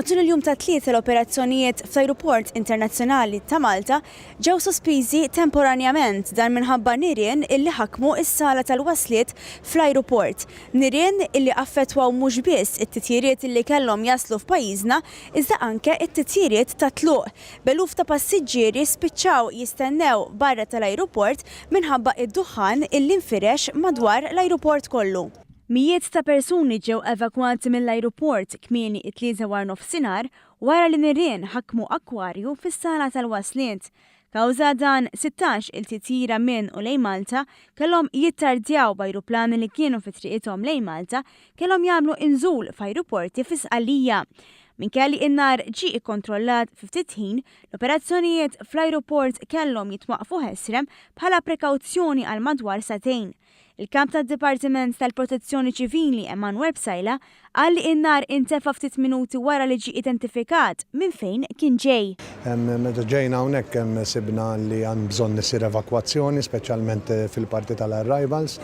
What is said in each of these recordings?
Matul il-jum ta' tlieta l-operazzjonijiet fl-Ajruport Internazzjonali ta' Malta ġew sospiżi temporanjament dan minħabba nirien illi ħakmu is-sala tal-wasliet fl-ajruport. Nirien illi affettwaw mhux biss it-titjiriet illi kellhom jaslu f'pajjiżna, iżda anke it-titjiriet ta' tluq. Beluf ta' passiġġieri spiċċaw jistennew barra tal-ajruport minħabba id-duħan illi nfirex madwar l-ajruport kollu. Mijiet ta' persuni ġew evakwati mill-ajruport kmieni it-tlieta war nofsinhar wara li nirien ħakmu akwarju fis-sala tal-wasliet. Kawża dan 16 il-titjira minn u lejn Malta kellhom jittardjaw b'ajruplani li kienu fi triqithom lejn Malta kellhom jagħmlu inżul f'ajruporti fi Sqallija. Minkelli in-nar ġie ikkontrollat fi ftit ħin, l-operazzjonijiet fl-ajruport kellhom jitwaqfu ħesrem bħala prekawzjoni għal madwar satejn. Il-kap tad-Dipartiment tal-Protezzjoni Ċivili Emanuel Bsajla qal li in-nar intefa' ftit minuti wara li ġie identifikat minn fejn kien ġej. Meta ġejna hawnhekk sibna li hemm bżonn isir evakwazzjoni, speċjalment fil-parti tal-arrivals.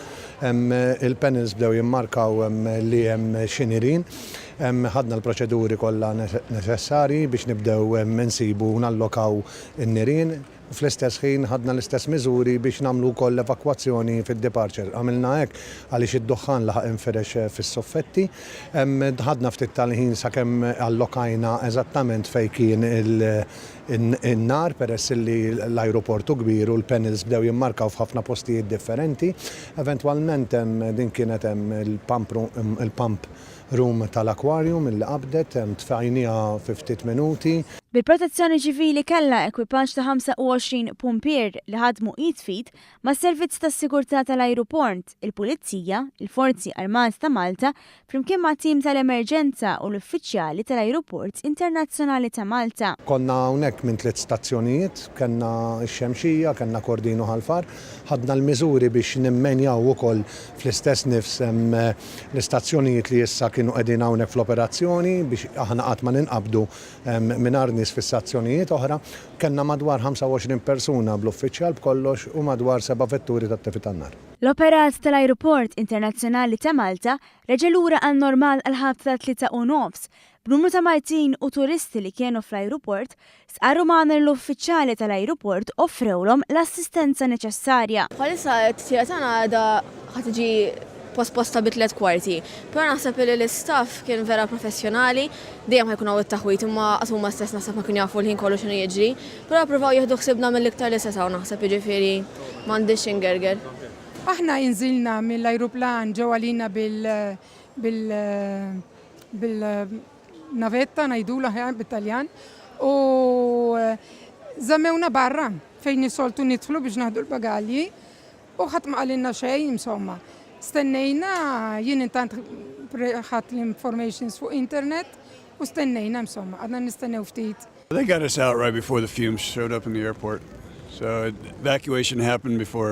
Il-panels bdew jimmarkaw li hemm xi nirien. Ħadna l-proċeduri kollha neċessarji biex nibdew insibu u nallokaw in-nirien. Fl-istess ħin ħadna l-istess miżuri biex nagħmlu wkoll evakuazzjoni fid-departure. Għamilna hekk għaliex id-duħħan laħaq inferex fis-soffetti. Ħadna ftit tal-ħin sakemm allokajna eżattament fejn kien in-nar peress li l-ajruportu kbir u l-panels bdew jimmarkaw f'ħafna postijiet differenti. Eventwalment din kienet hemm il-pump room tal-akwarium illi qabdet tfajnija fi ftit minuti. Bil-Protezzjoni Ċivili kellha ekwipaġġ ta' 25 pumpier li ħadmu id-fit mas servizz tas-sigurtà tal-ajruport, il-Pulizija, il-Forzi Armati ta' Malta, flimkien ma' tim tal-emerġenza u l-uffiċjali tal-Ajruport Internazzjonali ta' Malta. Konna hawnhekk minn 3 stazzjonijiet, kellna x-Xemxija, kellna Kordinu Ħalfar, ħadna l-miżuri biex nimmenjaw ukoll fl-istess nifs l-istazzjonijiet li issa kienu qegħdin hawnhekk fl-operazzjoni biex aħna qatt ma ninqabdu mingħajr nies fis-stazzjonijiet oħra. Kellna madwar 25 persuna bl-uffiċjal b'kollox u madwar 7 vetturi tat-tefi tan-nar. L-operat tal-Ajruport Internazzjonali ta' Malta reġa' lura għal normal għal ħabta 3:30. B'numru ta' Maltin u turisti li kienu fl-ajruport, sqarru magħna l-uffiċjali tal-ajruport offrewlhom l-assistenza neċessarja. Bħalissa t-tira tagħna għadha ħadd tiġi posposta b'3 kwarti. Però naħseb li l-istaff kien vera professjonali, dejjem ħajkun hawn it-taħwit imma qatt huma stess naħseb ma kienu jafu l-ħin kollu x'inhu jiġri. Però ppruvaw jieħdu ħsiebna mill-iktar li setgħu naħseb jiġifieri m'għandix ingerger. Aħna inżilna mill-ajruplan ġew għalina bil-navetta ngħidula bit-Taljan u żammewna barra fejn nisoltu nidħlu biex naħdu l-bagalji u ħadd ma qalilna xejn insomma. Stennejna jien intant ħadd l-informations fuq internet u stennejna insomma għadna nistennew ftit. They got us out right before the fumes showed up in the airport. So evacuation happened before